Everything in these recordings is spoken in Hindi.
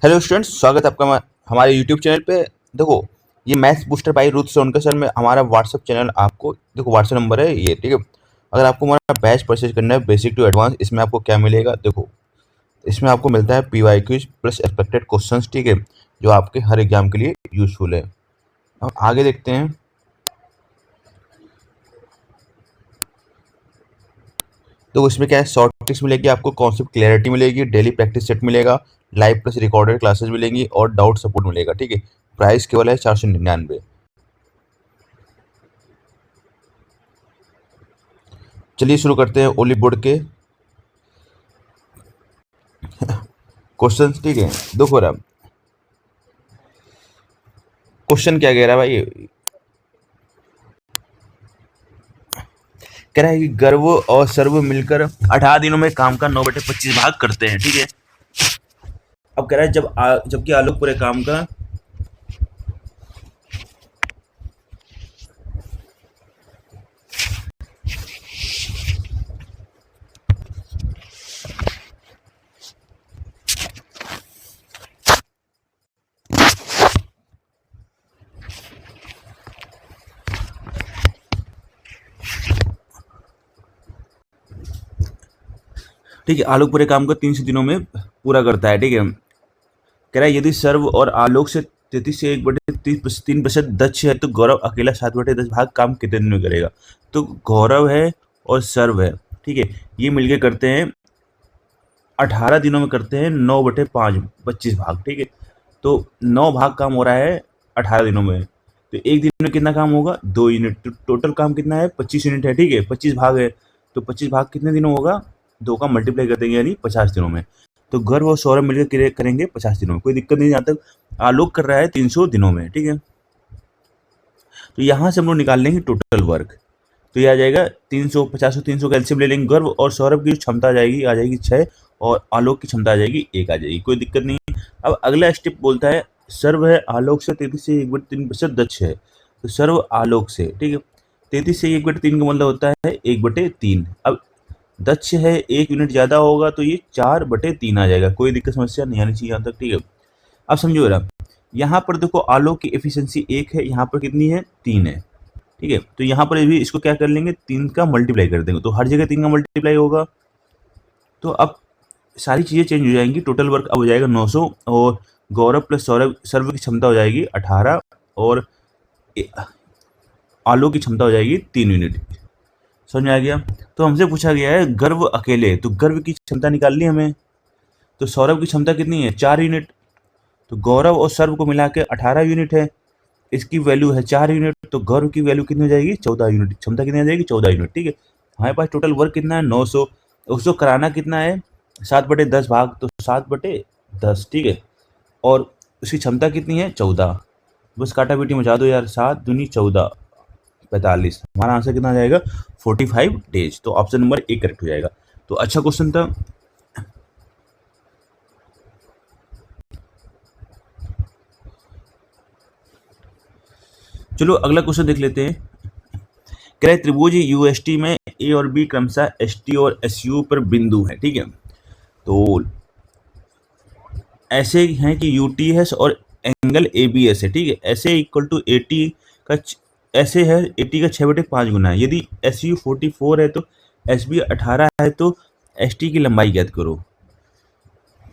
हेलो स्टूडेंट्स, स्वागत है आपका हमारे यूट्यूब चैनल पे। देखो, ये maths booster by Ruth Sonkar sir में हमारा व्हाट्सअप चैनल। आपको देखो व्हाट्सअप नंबर है ये, ठीक है। अगर आपको हमारा बैच परचेज करना है बेसिक टू एडवांस, इसमें आपको क्या मिलेगा? देखो, इसमें आपको मिलता है PYQs प्लस एक्सपेक्टेड क्वेश्चंस, ठीक है, जो आपके हर एग्जाम के लिए यूजफुल है। अब आगे देखते हैं। तो इसमें क्या है, शॉर्ट ट्रिक्स मिलेगी आपको, कॉन्सेप्ट क्लैरिटी मिलेगी, डेली प्रैक्टिस सेट मिलेगा, लाइव प्लस रिकॉर्डेड क्लासेस मिलेंगी और डाउट सपोर्ट मिलेगा, ठीक है। प्राइस केवल है 499। चलिए शुरू करते हैं ओली बोर्ड के क्वेश्चन, ठीक है। देखो रहा क्वेश्चन क्या कह रहा है भाई। कह रहा है कि गर्व और सर्व मिलकर 18 दिनों में काम का 9/25 भाग करते हैं, ठीक है। अब कह रहा है जबकि आलोक पूरे काम का ठीक है, आलोक पूरे काम को 300 दिनों में पूरा करता है, ठीक है। कह रहा है यदि सर्व और आलोक से 33 से 1/3% दक्ष है तो गौरव अकेला 7/10 भाग काम कितने दिन में करेगा? तो गौरव है और सर्व है, ठीक है, ये मिलके करते हैं 18 दिनों में करते हैं 9/5 25 भाग, ठीक है। तो 9 भाग काम हो रहा है 18 दिनों में, तो एक दिन में कितना काम होगा? 2 यूनिट। तो टोटल काम कितना है? 25 यूनिट है, ठीक है। 25 भाग है, तो 25 भाग कितने दिनों होगा? 2 का मल्टीप्लाई कर देंगे यानी 50 दिनों में। तो गर्व और सौरभ मिलकर करेंगे 50 दिनों में, कोई दिक्कत नहीं। जहाँ तक आलोक कर रहा है 300 दिनों में, ठीक है। तो यहाँ से हम लोग निकाल लेंगे टोटल वर्क। तो ये आ जाएगा 300, 50 और 300 का एलसीएम ले लेंगे। गर्व और सौरभ की जो क्षमता आ जाएगी 6, और आलोक की क्षमता आ जाएगी 1 आ जाएगी, कोई दिक्कत नहीं। अब अगला स्टेप बोलता है सर्व है आलोक से 33 से 1/3% दक्ष है, तो सर्व आलोक से, ठीक है। 33 से 1/3 का मतलब होता है 1/3। अब दक्ष है 1 यूनिट ज़्यादा होगा तो ये 4/3 आ जाएगा, कोई दिक्कत समस्या नहीं आनी चाहिए यहाँ तक, ठीक है। अब समझो जरा, यहाँ पर देखो आलोक की एफिशिएंसी 1 है, यहाँ पर कितनी है? 3 है, ठीक है। तो यहाँ पर भी इसको क्या कर लेंगे? 3 का मल्टीप्लाई कर देंगे, तो हर जगह 3 का मल्टीप्लाई होगा। तो अब सारी चीज़ें चेंज हो जाएंगी, टोटल वर्क अब हो जाएगा 900, और गौरव प्लस सौरभ सर्व की क्षमता हो जाएगी 18, और आलोक की क्षमता हो जाएगी 3 यूनिट। समझ में आ गया? तो हमसे पूछा गया है गर्व अकेले, तो गर्व की क्षमता निकालनी है हमें। तो सौरभ की क्षमता कितनी है? 4 यूनिट। तो गौरव और सर्व को मिला के 18 यूनिट है, इसकी वैल्यू है 4 यूनिट, तो गर्व की वैल्यू कितनी हो जाएगी? 14 यूनिट। क्षमता कितनी आ जाएगी? 14 यूनिट, ठीक है। हमारे पास टोटल वर्क कितना है? 900। उसको कराना कितना है? 7/10 भाग, तो 7/10, ठीक है। और उसकी क्षमता कितनी है? 14। बस काटा पीटी मचा दो यार, 7 दूनी 14, 45। हमारा आंसर कितना आ जाएगा? 45 डेज। तो ऑप्शन नंबर ए करेक्ट हो जाएगा। तो अच्छा क्वेश्चन था। चलो अगला क्वेश्चन देख लेते हैं। कह रहे त्रिभुज यूएसटी में ए और बी क्रमशः एसटी और एसयू पर बिंदु है, ठीक है। तो ऐसे हैं कि यूटीएस और एंगल एबीएस है, ठीक है। ऐसे इक्वल टू 80 का ऐसे है 80 का 6/5 गुना है। यदि एसयू 44 है तो एसबी 18 है, तो एसटी की लंबाई ज्ञात करो।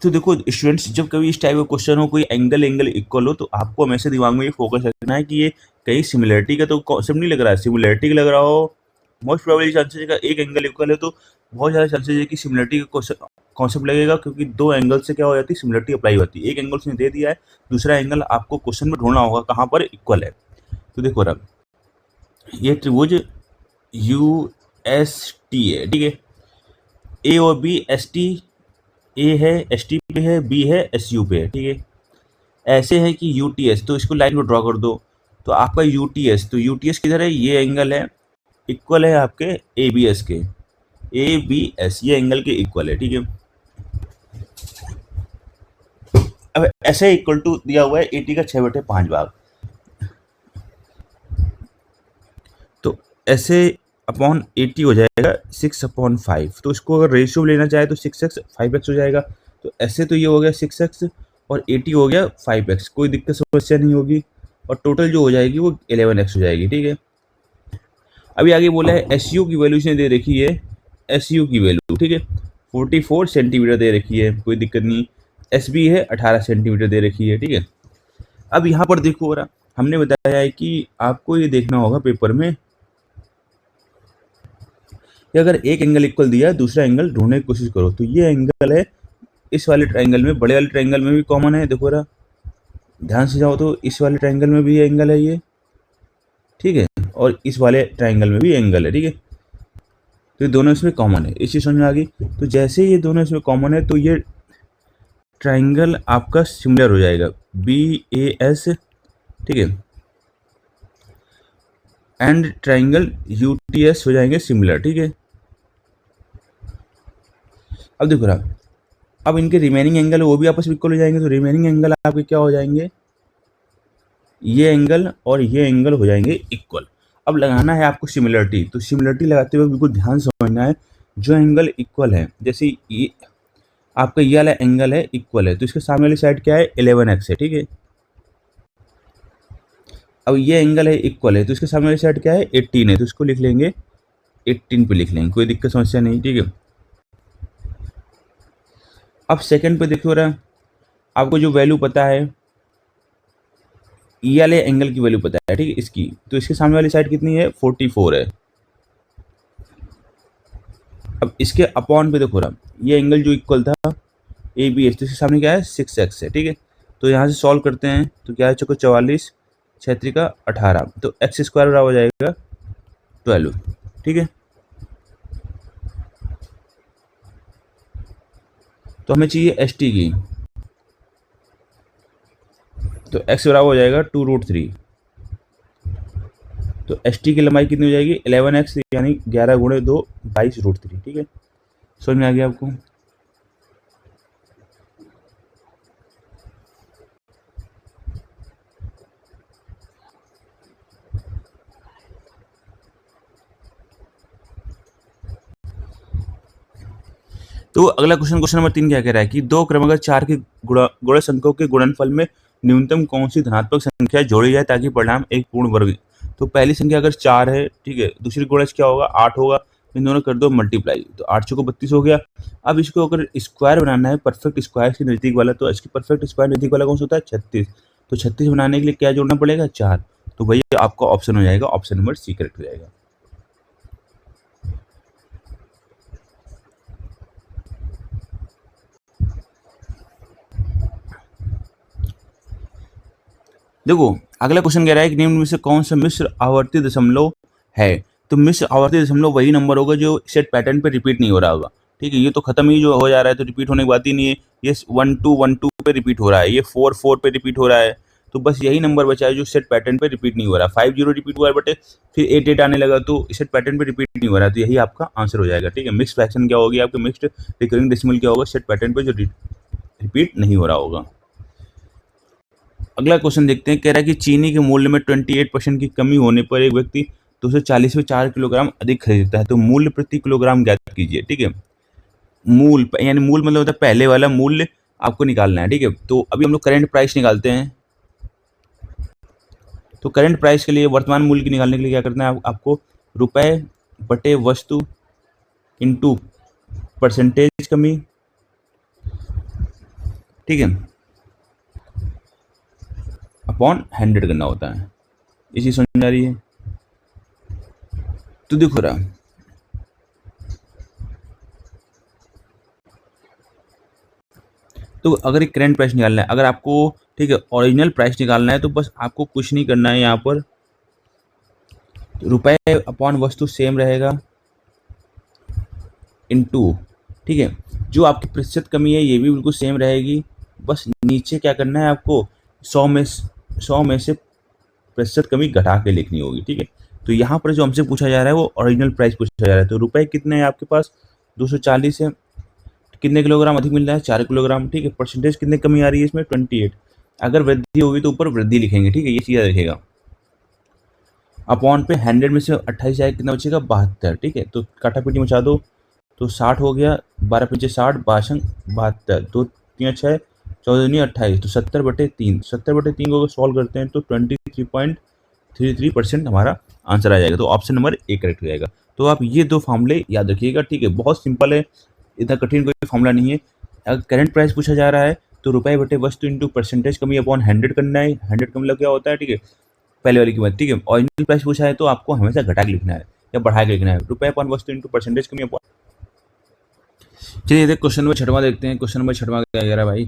तो देखो स्टूडेंट्स, जब कभी इस टाइप का क्वेश्चन हो, कोई एंगल इक्वल हो, तो आपको हमेशा दिमाग में ये फोकस रखना है कि ये कहीं सिमिलरिटी का तो कॉन्सेप्ट नहीं लग रहा है। सिमिलरिटी का लग रहा हो, मोस्ट प्रोबेबली चांसेस है एक एंगल इक्वल है, तो बहुत ज़्यादा चांसेस है कि सिमिलरिटी का कॉन्सेप्ट लगेगा, क्योंकि 2 एंगल से क्या हो जाती है? सिमिलरिटी अप्लाई होती है। एक एंगल उसने दे दिया है, दूसरा एंगल आपको क्वेश्चन में ढूंढना होगा कहाँ पर इक्वल है। तो देखो रहा, ये त्रिभुज यू एस टी है, ठीक है। ए और बी एस टी, ए है एस टी पे है, बी है एस यू पे है, ठीक है। ऐसे है कि यू टी एस, तो इसको लाइन को ड्रॉ कर दो। तो आपका यू टी एस, तो यू टी एस किधर है? ये एंगल है, इक्वल है आपके ए बी एस के। ए बी एस ये एंगल के इक्वल है, ठीक है। अब ऐसे इक्वल टू दिया हुआ है 80 का 6/5 भाग, तो ऐसे अपॉन 80 हो जाएगा 6/5। तो इसको अगर रेशियो लेना चाहे तो 6x 5x हो जाएगा। तो ऐसे तो ये हो गया 6x, और 80 हो गया 5x, कोई दिक्कत समस्या नहीं होगी, और टोटल जो हो जाएगी वो 11x हो जाएगी। ठीक है, अभी आगे बोला है एस की वैल्यू इसने दे रखी है, एस की वैल्यू, ठीक है, 44 सेंटीमीटर दे रखी है, कोई दिक्कत नहीं। एस बी है 18 सेंटीमीटर दे रखी है। ठीक है, अब यहाँ पर देखो रहा, हमने बताया है कि आपको ये देखना होगा पेपर में कि अगर एक एंगल इक्वल दिया है, दूसरा एंगल ढूंढने की कोशिश करो। तो ये एंगल है इस वाले ट्रायंगल में, बड़े वाले ट्रायंगल में भी कॉमन है, देखो रहा, ध्यान से जाओ तो इस वाले ट्रायंगल में भी एंगल है ये, ठीक है, और इस वाले ट्रायंगल में भी एंगल है। ठीक है, तो ये दोनों इसमें कॉमन है, इस चीज समझ में आ गई। तो जैसे ये दोनों इसमें कॉमन है तो ये ट्रायंगल आपका सिमिलर हो जाएगा, बी ए एस, ठीक है, and triangle U T S हो जाएंगे सिमिलर। ठीक है, अब देखो रहा, अब इनके रिमेनिंग एंगल वो भी आपस में इक्वल हो जाएंगे, तो रिमेनिंग एंगल आपके क्या हो जाएंगे, ये एंगल और ये एंगल हो जाएंगे इक्वल। अब लगाना है आपको सिमिलरिटी, तो सिमिलरिटी लगाते हुए बिल्कुल ध्यान से समझना है, जो एंगल इक्वल है, जैसे ये आपका ये वाला एंगल है इक्वल है, तो इसके सामने वाली साइड क्या है 11x है। ठीक है, अब ये एंगल है इक्वल है, तो इसके सामने वाली साइड क्या है 18 है, तो इसको लिख लेंगे 18 पे लिख लेंगे, कोई दिक्कत समस्या नहीं। ठीक है, अब सेकंड पे देखो रहा, आपको जो वैल्यू पता है, ये वाले एंगल की वैल्यू पता है, ठीक है, इसकी, तो इसके सामने वाली साइड कितनी है 44 है। अब इसके अपॉन पे देखो रहा, ये एंगल जो इक्वल था ए बी एस, तो इसके सामने क्या है 6x है। ठीक है, तो यहाँ से सॉल्व करते हैं तो क्या है, चको 44 6 का 18, तो एक्स स्क्वायर बराबर हो जाएगा 12। ठीक है, तो हमें चाहिए एस टी की, तो x बराबर हो जाएगा 2√3, तो एस टी की लंबाई कितनी हो जाएगी 11x, यानी 11 गुणे 2 22√3। ठीक है, समझ में आ गया आपको। तो अगला क्वेश्चन नंबर 3 क्या कह रहा है कि दो क्रमागत 4 के गुणा संख्याओं के गुणनफल में न्यूनतम कौन सी धनात्मक संख्या जोड़ी जाए ताकि परिणाम एक पूर्ण वर्ग। तो पहली संख्या अगर 4 है, ठीक है, दूसरी गुणज क्या होगा 8 होगा, इन दोनों कर दो मल्टीप्लाई, तो 8 को 32 हो गया। अब इसको अगर स्क्वायर बनाना है, परफेक्ट स्क्वायर के नजदीक वाला, तो इसकी परफेक्ट स्क्वायर नजदीक वाला कौन सा होता है 36, तो 36 बनाने के लिए क्या जोड़ना पड़ेगा 4, तो वही आपका ऑप्शन हो जाएगा, ऑप्शन नंबर सी करेक्ट हो जाएगा। देखो अगला क्वेश्चन कह रहा है कि निम्न में से कौन सा मिश्र आवर्ती दशमलव है। तो मिश्र आवर्ती दशमलव वही नंबर होगा जो सेट पैटर्न पे रिपीट नहीं हो रहा होगा। ठीक है, ये तो खत्म ही जो हो जा रहा है, तो रिपीट होने की बात ही नहीं है। ये 1 2 पे रिपीट हो रहा है, ये 4 4 पे रिपीट हो रहा है, तो बस यही नंबर बचा है जो सेट पैटर्न पे रिपीट नहीं हो रहा। 5 0 रिपीट हुआ है बटे फिर 8 8 आने लगा, तो सेट पैटर्न पे रिपीट नहीं हो रहा है, तो यही आपका आंसर हो जाएगा। ठीक है, मिक्स फ्रैक्शन क्या होगी आपका, मिक्स्ड रिकरिंग डेसिमल क्या होगा, सेट पैटर्न पे जो रिपीट नहीं हो रहा होगा। अगला क्वेश्चन देखते हैं, कह रहा है कि चीनी के मूल्य में 28% की कमी होने पर एक व्यक्ति 240 में 4 किलोग्राम अधिक खरीदता है, तो मूल्य प्रति किलोग्राम ज्ञात कीजिए। ठीक है, मूल यानी मूल मतलब होता है पहले वाला मूल्य आपको निकालना है। ठीक है, तो अभी हम लोग करेंट प्राइस निकालते हैं, तो करंट प्राइस के लिए वर्तमान मूल्य की निकालने के लिए क्या करना है आपको, रुपए बटे वस्तु इंटू परसेंटेज कमी। ठीक है, अपॉन 100 करना होता है, इसी समझ आ रही है। तो देखो रहा, तो अगर एक करंट प्राइस निकालना है, अगर आपको, ठीक है, ओरिजिनल प्राइस निकालना है, तो बस आपको कुछ नहीं करना है, यहाँ पर रुपए अपॉन वस्तु सेम रहेगा इनटू, ठीक है, जो आपकी प्रतिशत कमी है ये भी बिल्कुल सेम रहेगी, बस नीचे क्या करना है आपको 100 में से प्रतिशत कमी घटा के लिखनी होगी। ठीक है, तो यहाँ पर जो हमसे पूछा जा रहा है वो ओरिजिनल प्राइस पूछा जा रहा है, तो रुपए कितने हैं आपके पास 240 है, कितने किलोग्राम अधिक मिल रहा है 4 किलोग्राम। ठीक है, परसेंटेज कितने कमी आ रही है इसमें 28, अगर वृद्धि होगी तो ऊपर वृद्धि लिखेंगे। ठीक है, ये चीज़ रखेगा। अपॉन पे 100 में से 28 जाएगा, कितना बचेगा 72। ठीक है, तो काटापीटी मचा दो, तो 60 हो गया, 12 5 60 62, 2 3 6 14 नहीं 28, तो 70/3, 70/3 को अगर सॉल्व करते हैं तो 23.33% हमारा आंसर आ जाएगा। तो ऑप्शन नंबर ए करेक्ट हो जाएगा। तो आप ये दो फॉर्मूले याद रखिएगा, ठीक है, बहुत सिंपल है, इतना कठिन कोई फॉर्मूला नहीं है। अगर करंट प्राइस पूछा जा रहा है तो रुपए बटे वस्तु इंटू परसेंटेज कमी अपॉन 100 करना है। 100 का मतलब क्या होता है, ठीक है, पहले वाली कीमत, ठीक है। ओरिजिनल प्राइस पूछा है तो आपको हमेशा घटा के लिखना है या बढ़ा के लिखना है, रुपए अपॉन वस्तु इंटू परसेंटेज कमी अपॉन। चलिए देख क्वेश्चन नंबर 6वां देखते हैं। क्वेश्चन नंबर 6वां क्या कह रहा है भाई,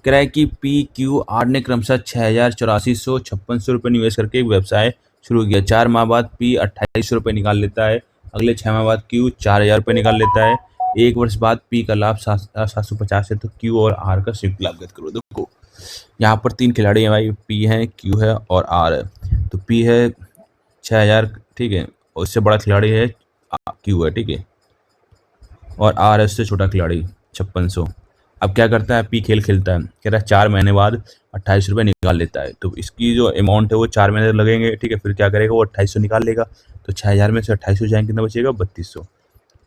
कह रहा है कि पी क्यू आर ने क्रमशः 6,8456 रुपये निवेश करके एक व्यवसाय शुरू किया। 4 माह बाद पी 2800 रुपये निकाल लेता है। अगले 6 माह बाद क्यू 4,000 रुपये निकाल लेता है। 1 वर्ष बाद पी का लाभ 750 है। तो क्यू और आर का संयुक्त लाभ ज्ञात करो। देखो यहाँ पर 3 खिलाड़ी हैं भाई, पी है, क्यू है और आर है। तो पी है 6,000, ठीक है, और उससे बड़ा खिलाड़ी है क्यू है, ठीक है, और आर है उससे छोटा खिलाड़ी 5600। अब क्या करता है, पी खेल खेलता है, कह रहा है 4 महीने बाद 28 रुपये निकाल लेता है। तो इसकी जो अमाउंट है वो 4 महीने लगेंगे, ठीक है, फिर क्या करेगा वो 2800 निकाल लेगा। तो 6,000 में से 2800 जाएंगे, कितना बचेगा 3200।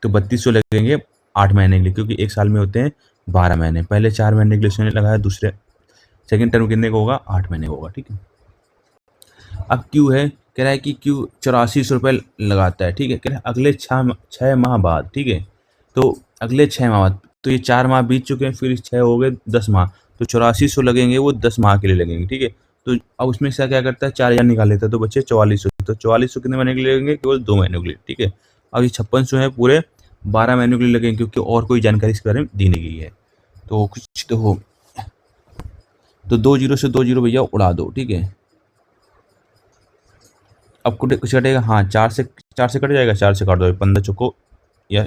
तो 3200 लगेंगे 8 महीने के लिए, क्योंकि एक साल में होते हैं 12 महीने। पहले 4 महीने के लिए उसने लगाया, दूसरे सेकेंड टर्म कितने का होगा, 8 महीने का होगा, ठीक है। अब क्यू है, कह रहा है कि क्यू 8400 रुपये लगाता है, ठीक है, कह रहा है अगले 6 माह बाद, ठीक है, तो अगले 6 माह बाद, तो ये 4 माह बीत चुके हैं, फिर 6 हो गए 10 माह, तो 8400 लगेंगे, वो 10 माह के लिए लगेंगे, ठीक है। तो अब उसमें से क्या करता है, 4000 निकाल लेता है, तो बचे 4400। तो 4400 कितने महीने के लिए लगेंगे, केवल 2 महीनों के लिए, ठीक है। अब ये 5600 है पूरे 12 महीनों के लिए लगेंगे, क्योंकि और कोई जानकारी इसके बारे में दी नहीं गई है। तो कुछ तो हो, तो 2 जीरो से 2 जीरो भैया उड़ा दो, ठीक है। अब कुछ कटेगा, हाँ 4 से कट जाएगा, 4 से काट दो, 15 चौको, या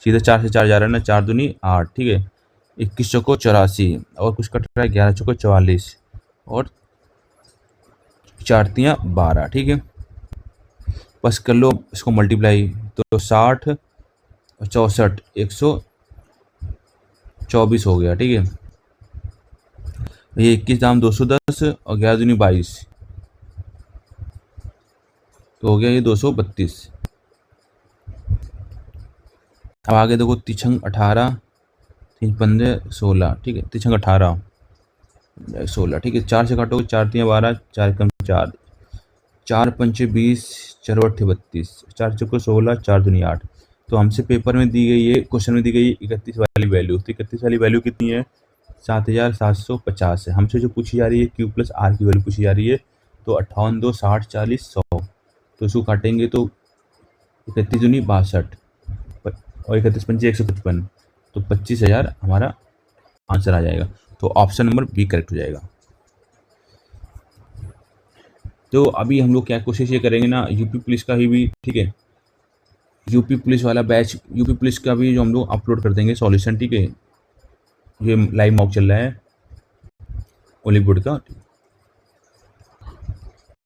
सीधे 4 से 4 जा रहा है ना, 4 दूनी 8, ठीक है, 21 चौको 84, और कुछ कट रहा है 11 चौको 44, और 4 तियाँ 12, ठीक है। बस कर लो इसको मल्टीप्लाई, तो 60 और 64 124 हो गया, ठीक है। ये 21 दाम 210 और 11 दूनी 22, तो हो गया ये 232। अब आगे देखो, तिछंग 18, 3 15 16, ठीक है, तिछंग 18 16, ठीक है, 4 से काटोगे 4 तियाँ 12, 4 कम 4, 4 पंचे 20, 4 अट्ठे 32, 4 चौको 16, 4 दूनी 8। तो हमसे पेपर में दी गई है, क्वेश्चन में दी गई है 31 वाली वैल्यू। तो 31 वाली वैल्यू कितनी है, 7750 है। हमसे जो पूछी जा रही है क्यू प्लस आर की वैल्यू पूछी जा रही है। तो 58 2 60 40 100, तो इसको काटेंगे तो 31 दूनी 62 और 31 पंचे 155, तो 25,000 हमारा आंसर आ जाएगा। तो ऑप्शन नंबर बी करेक्ट हो जाएगा। तो अभी हम लोग क्या कोशिश ये करेंगे ना, यूपी पुलिस का ही भी, ठीक है, यूपी पुलिस वाला बैच, यूपी पुलिस का भी जो हम लोग अपलोड कर देंगे सॉल्यूशन, ठीक है, ये लाइव मॉक चल रहा है ओलीवुड का।